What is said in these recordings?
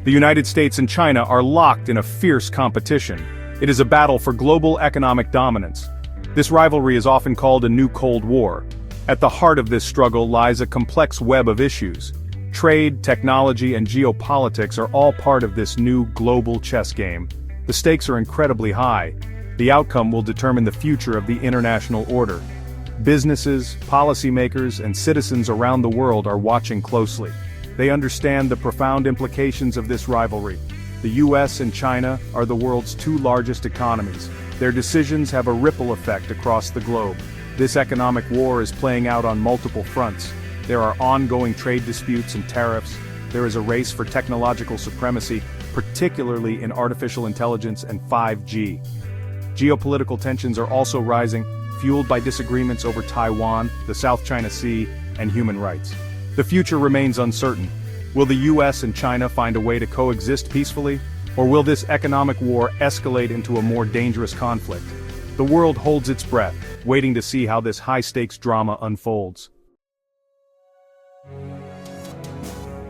The United States and China are locked in a fierce competition. It is a battle for global economic dominance. This rivalry is often called a new Cold War. At the heart of this struggle lies a complex web of issues. Trade, technology, and geopolitics are all part of this new global chess game. The stakes are incredibly high. The outcome will determine the future of the international order. Businesses, policymakers, and citizens around the world are watching closely. They understand the profound implications of this rivalry. The US and China are the world's two largest economies. Their decisions have a ripple effect across the globe. This economic war is playing out on multiple fronts. There are ongoing trade disputes and tariffs. There is a race for technological supremacy, particularly in artificial intelligence and 5G. Geopolitical tensions are also rising, fueled by disagreements over Taiwan, the South China Sea, and human rights. The future remains uncertain. Will the US and China find a way to coexist peacefully? Or will this economic war escalate into a more dangerous conflict? The world holds its breath, waiting to see how this high-stakes drama unfolds.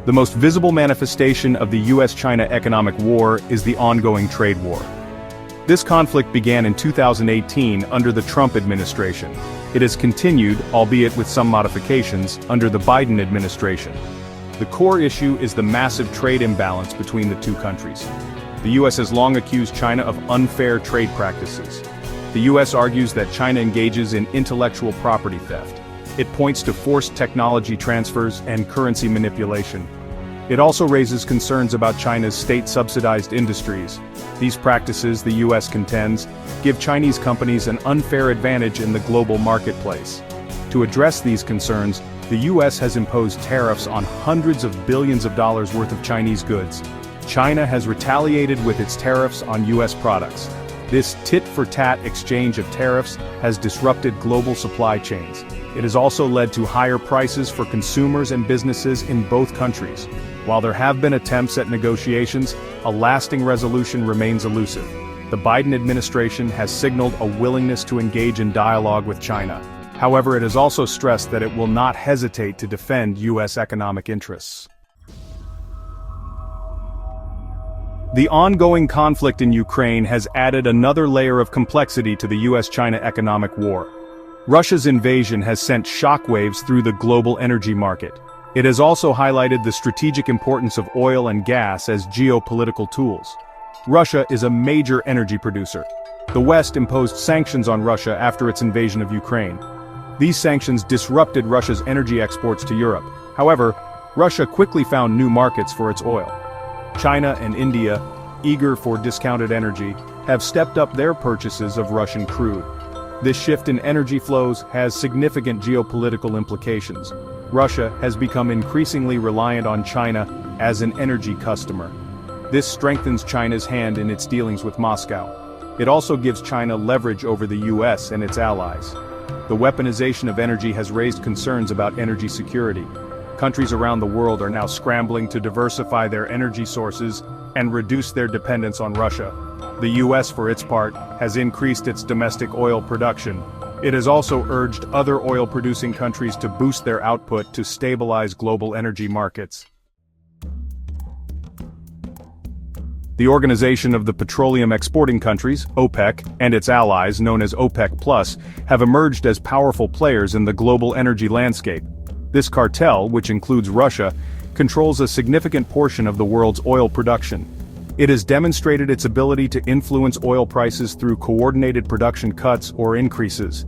The most visible manifestation of the US-China economic war is the ongoing trade war. This conflict began in 2018 under the Trump administration. It has continued, albeit with some modifications, under the Biden administration. The core issue is the massive trade imbalance between the two countries. The US has long accused China of unfair trade practices. The US argues that China engages in intellectual property theft. It points to forced technology transfers and currency manipulation. It also raises concerns about China's state-subsidized industries. These practices, the US contends, give Chinese companies an unfair advantage in the global marketplace. To address these concerns, the US has imposed tariffs on hundreds of billions of dollars worth of Chinese goods. China has retaliated with its tariffs on US products. This tit-for-tat exchange of tariffs has disrupted global supply chains. It has also led to higher prices for consumers and businesses in both countries. While there have been attempts at negotiations, a lasting resolution remains elusive. The Biden administration has signaled a willingness to engage in dialogue with China. However, it has also stressed that it will not hesitate to defend US economic interests. The ongoing conflict in Ukraine has added another layer of complexity to the US-China economic war. Russia's invasion has sent shockwaves through the global energy market. It has also highlighted the strategic importance of oil and gas as geopolitical tools. Russia is a major energy producer. The West imposed sanctions on Russia after its invasion of Ukraine. These sanctions disrupted Russia's energy exports to Europe. However, Russia quickly found new markets for its oil. China and India, eager for discounted energy, have stepped up their purchases of Russian crude. This shift in energy flows has significant geopolitical implications. Russia has become increasingly reliant on China as an energy customer. This strengthens China's hand in its dealings with Moscow. It also gives China leverage over the US and its allies. The weaponization of energy has raised concerns about energy security. Countries around the world are now scrambling to diversify their energy sources and reduce their dependence on Russia. The US, for its part, has increased its domestic oil production. It has also urged other oil-producing countries to boost their output to stabilize global energy markets. The Organization of the Petroleum Exporting Countries, OPEC, and its allies, known as OPEC+, have emerged as powerful players in the global energy landscape. This cartel, which includes Russia, controls a significant portion of the world's oil production. It has demonstrated its ability to influence oil prices through coordinated production cuts or increases.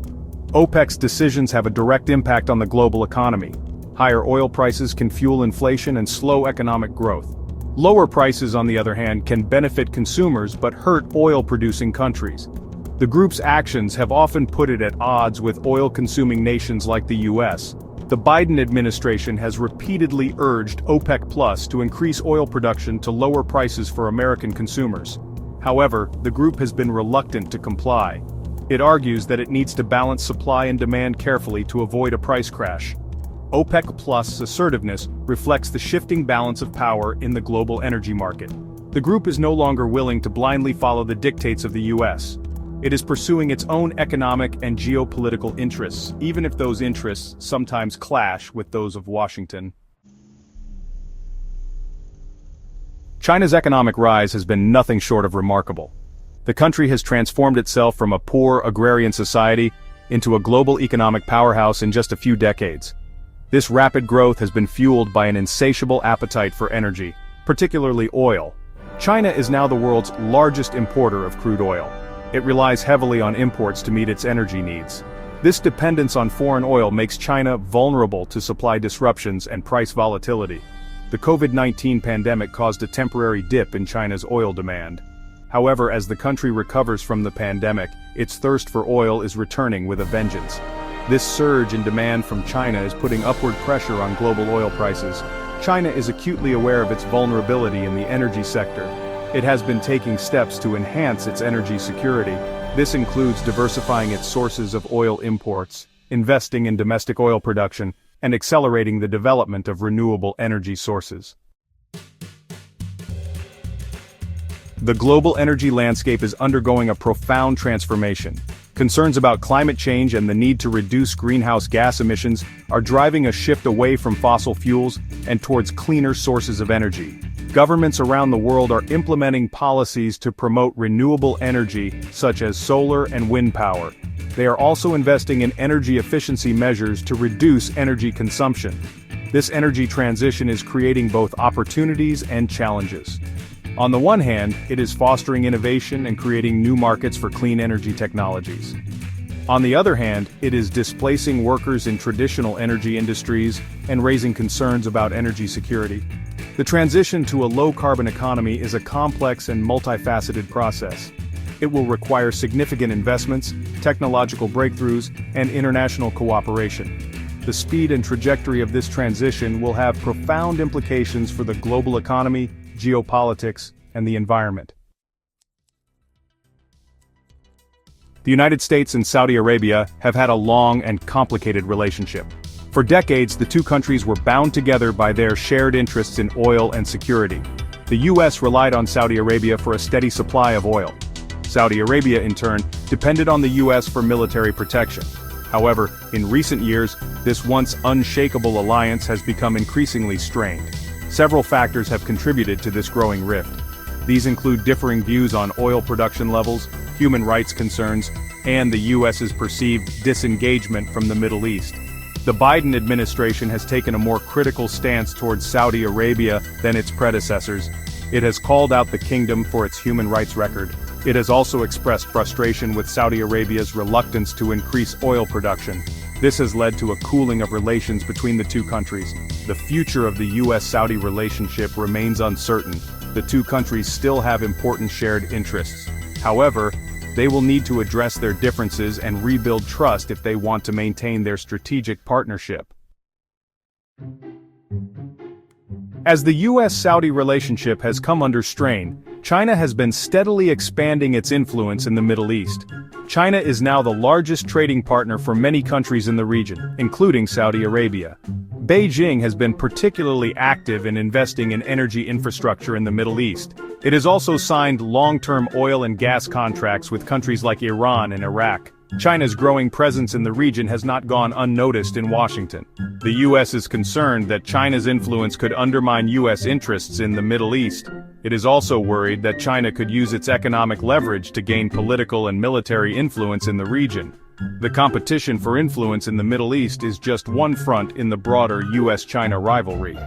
OPEC's decisions have a direct impact on the global economy. Higher oil prices can fuel inflation and slow economic growth. Lower prices, on the other hand, can benefit consumers but hurt oil-producing countries. The group's actions have often put it at odds with oil-consuming nations like the US. The Biden administration has repeatedly urged OPEC+ to increase oil production to lower prices for American consumers. However, the group has been reluctant to comply. It argues that it needs to balance supply and demand carefully to avoid a price crash. OPEC+'s assertiveness reflects the shifting balance of power in the global energy market. The group is no longer willing to blindly follow the dictates of the US. It is pursuing its own economic and geopolitical interests, even if those interests sometimes clash with those of Washington. China's economic rise has been nothing short of remarkable. The country has transformed itself from a poor agrarian society into a global economic powerhouse in just a few decades. This rapid growth has been fueled by an insatiable appetite for energy, particularly oil. China is now the world's largest importer of crude oil. It relies heavily on imports to meet its energy needs. This dependence on foreign oil makes China vulnerable to supply disruptions and price volatility. The COVID-19 pandemic caused a temporary dip in China's oil demand. However, as the country recovers from the pandemic, its thirst for oil is returning with a vengeance. This surge in demand from China is putting upward pressure on global oil prices. China is acutely aware of its vulnerability in the energy sector. It has been taking steps to enhance its energy security. This includes diversifying its sources of oil imports, investing in domestic oil production, and accelerating the development of renewable energy sources. The global energy landscape is undergoing a profound transformation. Concerns about climate change and the need to reduce greenhouse gas emissions are driving a shift away from fossil fuels and towards cleaner sources of energy. Governments around the world are implementing policies to promote renewable energy, such as solar and wind power. They are also investing in energy efficiency measures to reduce energy consumption. This energy transition is creating both opportunities and challenges. On the one hand, it is fostering innovation and creating new markets for clean energy technologies. On the other hand, it is displacing workers in traditional energy industries and raising concerns about energy security. The transition to a low-carbon economy is a complex and multifaceted process. It will require significant investments, technological breakthroughs, and international cooperation. The speed and trajectory of this transition will have profound implications for the global economy, geopolitics, and the environment. The United States and Saudi Arabia have had a long and complicated relationship. For decades, the two countries were bound together by their shared interests in oil and security. The U.S. relied on Saudi Arabia for a steady supply of oil. Saudi Arabia, in turn, depended on the U.S. for military protection. However, in recent years, this once unshakable alliance has become increasingly strained. Several factors have contributed to this growing rift. These include differing views on oil production levels, human rights concerns, and the U.S.'s perceived disengagement from the Middle East. The Biden administration has taken a more critical stance towards Saudi Arabia than its predecessors. It has called out the kingdom for its human rights record. It has also expressed frustration with Saudi Arabia's reluctance to increase oil production. This has led to a cooling of relations between the two countries. The future of the U.S.-Saudi relationship remains uncertain. The two countries still have important shared interests. However, they will need to address their differences and rebuild trust if they want to maintain their strategic partnership. As the U.S.-Saudi relationship has come under strain, China has been steadily expanding its influence in the Middle East. China is now the largest trading partner for many countries in the region, including Saudi Arabia. Beijing has been particularly active in investing in energy infrastructure in the Middle East. It has also signed long-term oil and gas contracts with countries like Iran and Iraq. China's growing presence in the region has not gone unnoticed in Washington. The U.S. is concerned that China's influence could undermine U.S. interests in the Middle East. It is also worried that China could use its economic leverage to gain political and military influence in the region. The competition for influence in the Middle East is just one front in the broader U.S.-China rivalry.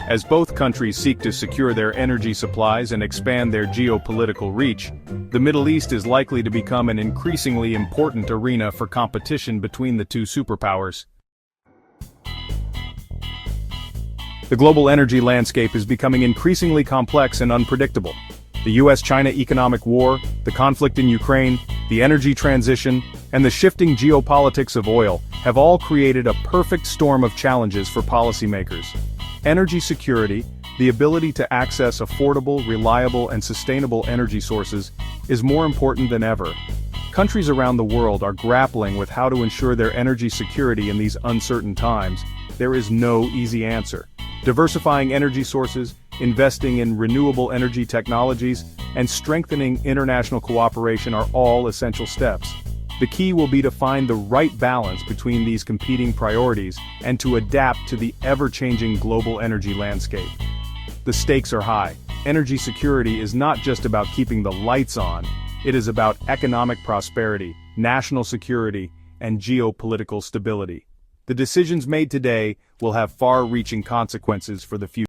As both countries seek to secure their energy supplies and expand their geopolitical reach, the Middle East is likely to become an increasingly important arena for competition between the two superpowers. The global energy landscape is becoming increasingly complex and unpredictable. The U.S.-China economic war, the conflict in Ukraine, the energy transition, and the shifting geopolitics of oil have all created a perfect storm of challenges for policymakers. Energy security, the ability to access affordable, reliable, and sustainable energy sources, is more important than ever. Countries around the world are grappling with how to ensure their energy security in these uncertain times. There is no easy answer. Diversifying energy sources, investing in renewable energy technologies, and strengthening international cooperation are all essential steps. The key will be to find the right balance between these competing priorities and to adapt to the ever-changing global energy landscape. The stakes are high. Energy security is not just about keeping the lights on, it is about economic prosperity, national security, and geopolitical stability. The decisions made today will have far-reaching consequences for the future.